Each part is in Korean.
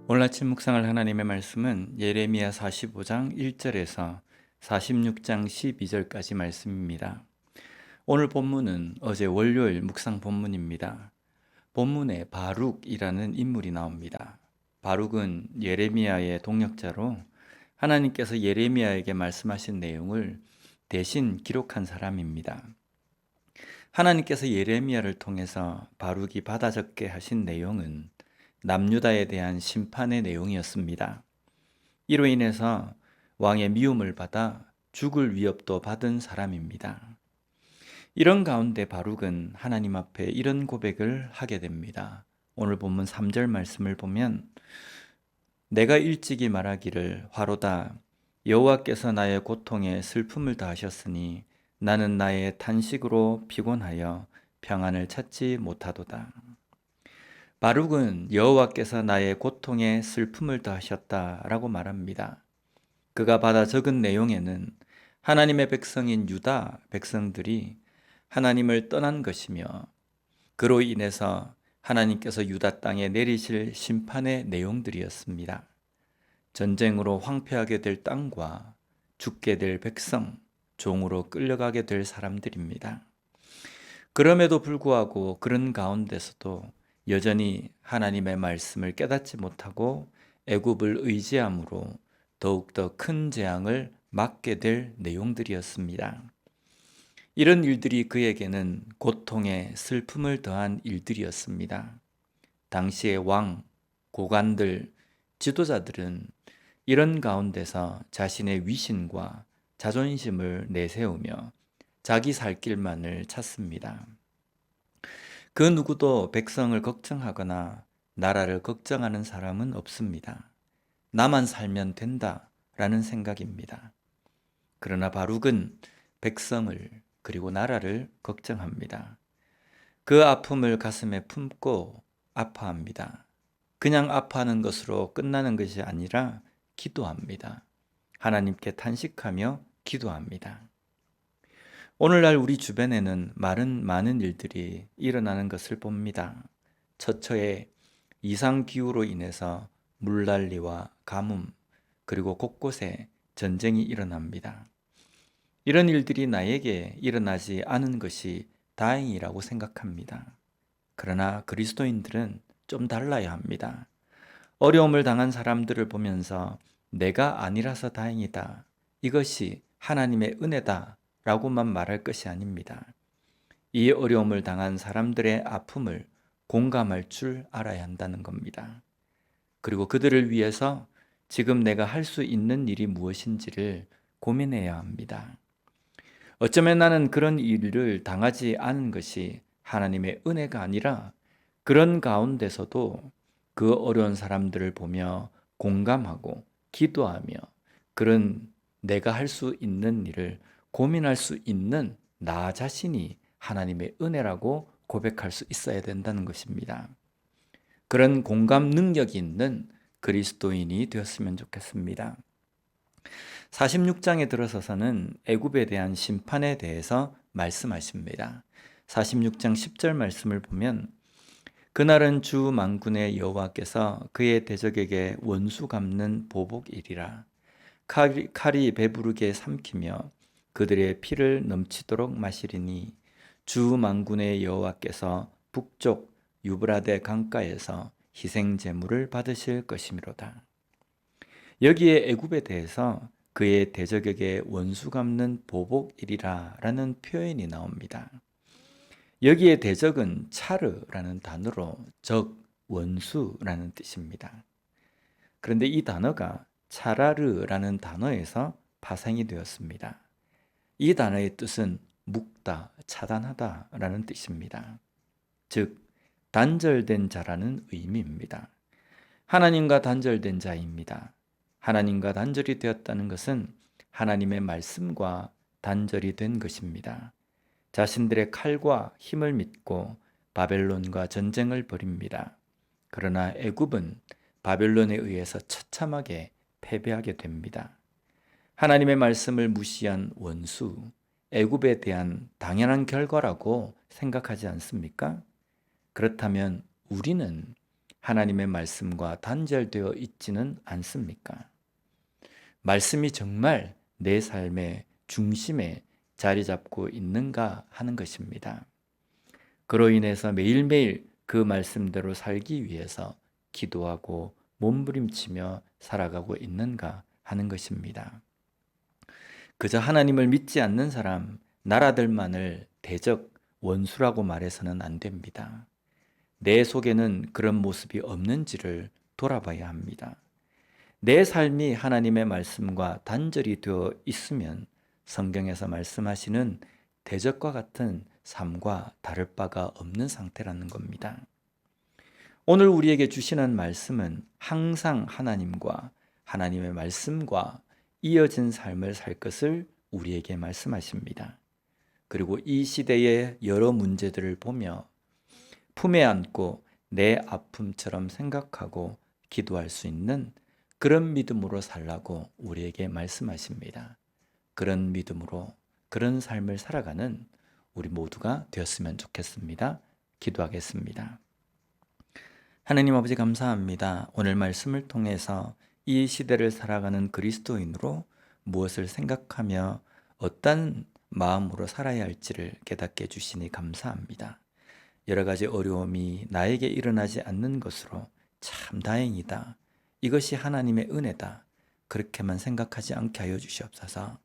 오늘 아침 묵상할 하나님의 말씀은 예레미야 45장 1절에서 46장 12절까지 말씀입니다. 오늘 본문은 어제 월요일 묵상 본문입니다. 본문에 바룩이라는 인물이 나옵니다. 바룩은 예레미야의 동역자로 하나님께서 예레미야에게 말씀하신 내용을 대신 기록한 사람입니다. 하나님께서 예레미야를 통해서 바룩이 받아 적게 하신 내용은 남유다에 대한 심판의 내용이었습니다. 이로 인해서 왕의 미움을 받아 죽을 위협도 받은 사람입니다. 이런 가운데 바룩은 하나님 앞에 이런 고백을 하게 됩니다. 오늘 본문 3절 말씀을 보면 내가 일찍이 말하기를 화로다 여호와께서 나의 고통에 슬픔을 다하셨으니 나는 나의 탄식으로 피곤하여 평안을 찾지 못하도다. 바룩은 여호와께서 나의 고통에 슬픔을 더하셨다라고 말합니다. 그가 받아 적은 내용에는 하나님의 백성인 유다 백성들이 하나님을 떠난 것이며 그로 인해서 하나님께서 유다 땅에 내리실 심판의 내용들이었습니다. 전쟁으로 황폐하게 될 땅과 죽게 될 백성, 종으로 끌려가게 될 사람들입니다. 그럼에도 불구하고 그런 가운데서도 여전히 하나님의 말씀을 깨닫지 못하고 애굽을 의지함으로 더욱더 큰 재앙을 맞게 될 내용들이었습니다. 이런 일들이 그에게는 고통에 슬픔을 더한 일들이었습니다. 당시의 왕, 고관들, 지도자들은 이런 가운데서 자신의 위신과 자존심을 내세우며 자기 살 길만을 찾습니다. 그 누구도 백성을 걱정하거나 나라를 걱정하는 사람은 없습니다. 나만 살면 된다라는 생각입니다. 그러나 바룩은 백성을 그리고 나라를 걱정합니다. 그 아픔을 가슴에 품고 아파합니다. 그냥 아파하는 것으로 끝나는 것이 아니라 기도합니다. 하나님께 탄식하며 기도합니다. 오늘날 우리 주변에는 많은 일들이 일어나는 것을 봅니다. 처처에 이상기후로 인해서 물난리와 가뭄, 그리고 곳곳에 전쟁이 일어납니다. 이런 일들이 나에게 일어나지 않은 것이 다행이라고 생각합니다. 그러나 그리스도인들은 좀 달라야 합니다. 어려움을 당한 사람들을 보면서 내가 아니라서 다행이다. 이것이 하나님의 은혜다. 라고만 말할 것이 아닙니다. 이 어려움을 당한 사람들의 아픔을 공감할 줄 알아야 한다는 겁니다. 그리고 그들을 위해서 지금 내가 할 수 있는 일이 무엇인지를 고민해야 합니다. 어쩌면 나는 그런 일을 당하지 않은 것이 하나님의 은혜가 아니라 그런 가운데서도 그 어려운 사람들을 보며 공감하고 기도하며 그런 내가 할 수 있는 일을 고민할 수 있는 나 자신이 하나님의 은혜라고 고백할 수 있어야 된다는 것입니다. 그런 공감 능력이 있는 그리스도인이 되었으면 좋겠습니다. 46장에 들어서서는 애굽에 대한 심판에 대해서 말씀하십니다. 46장 10절 말씀을 보면 그날은 주 만군의 여호와께서 그의 대적에게 원수 갚는 보복일이라 칼이 배부르게 삼키며 그들의 피를 넘치도록 마시리니 주 만군의 여호와께서 북쪽 유브라데 강가에서 희생 제물을 받으실 것이미로다. 여기에 애굽에 대해서 그의 대적에게 원수 갚는 보복일이라 라는 표현이 나옵니다. 여기에 대적은 차르라는 단어로 적, 원수라는 뜻입니다. 그런데 이 단어가 차라르라는 단어에서 파생이 되었습니다. 이 단어의 뜻은 묶다, 차단하다 라는 뜻입니다. 즉, 단절된 자라는 의미입니다. 하나님과 단절된 자입니다. 하나님과 단절이 되었다는 것은 하나님의 말씀과 단절이 된 것입니다. 자신들의 칼과 힘을 믿고 바벨론과 전쟁을 벌입니다. 그러나 애굽은 바벨론에 의해서 처참하게 패배하게 됩니다. 하나님의 말씀을 무시한 원수, 애굽에 대한 당연한 결과라고 생각하지 않습니까? 그렇다면 우리는 하나님의 말씀과 단절되어 있지는 않습니까? 말씀이 정말 내 삶의 중심에 자리 잡고 있는가 하는 것입니다. 그로 인해서 매일매일 그 말씀대로 살기 위해서 기도하고 몸부림치며 살아가고 있는가 하는 것입니다. 그저 하나님을 믿지 않는 사람, 나라들만을 대적 원수라고 말해서는 안 됩니다. 내 속에는 그런 모습이 없는지를 돌아봐야 합니다. 내 삶이 하나님의 말씀과 단절이 되어 있으면 성경에서 말씀하시는 대적과 같은 삶과 다를 바가 없는 상태라는 겁니다. 오늘 우리에게 주시는 말씀은 항상 하나님과 하나님의 말씀과 이어진 삶을 살 것을 우리에게 말씀하십니다. 그리고 이 시대의 여러 문제들을 보며 품에 안고 내 아픔처럼 생각하고 기도할 수 있는 그런 믿음으로 살라고 우리에게 말씀하십니다. 그런 믿음으로 그런 삶을 살아가는 우리 모두가 되었으면 좋겠습니다. 기도하겠습니다. 하나님 아버지 감사합니다. 오늘 말씀을 통해서 이 시대를 살아가는 그리스도인으로 무엇을 생각하며 어떤 마음으로 살아야 할지를 깨닫게 해주시니 감사합니다. 여러 가지 어려움이 나에게 일어나지 않는 것으로 참 다행이다. 이것이 하나님의 은혜다. 그렇게만 생각하지 않게 하여 주시옵소서.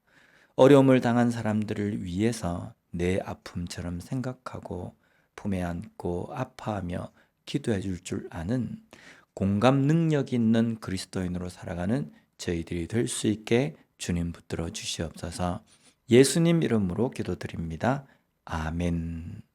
어려움을 당한 사람들을 위해서 내 아픔처럼 생각하고 품에 안고 아파하며 기도해 줄 아는 공감 능력 있는 그리스도인으로 살아가는 저희들이 될 수 있게 주님 붙들어 주시옵소서. 예수님 이름으로 기도드립니다. 아멘.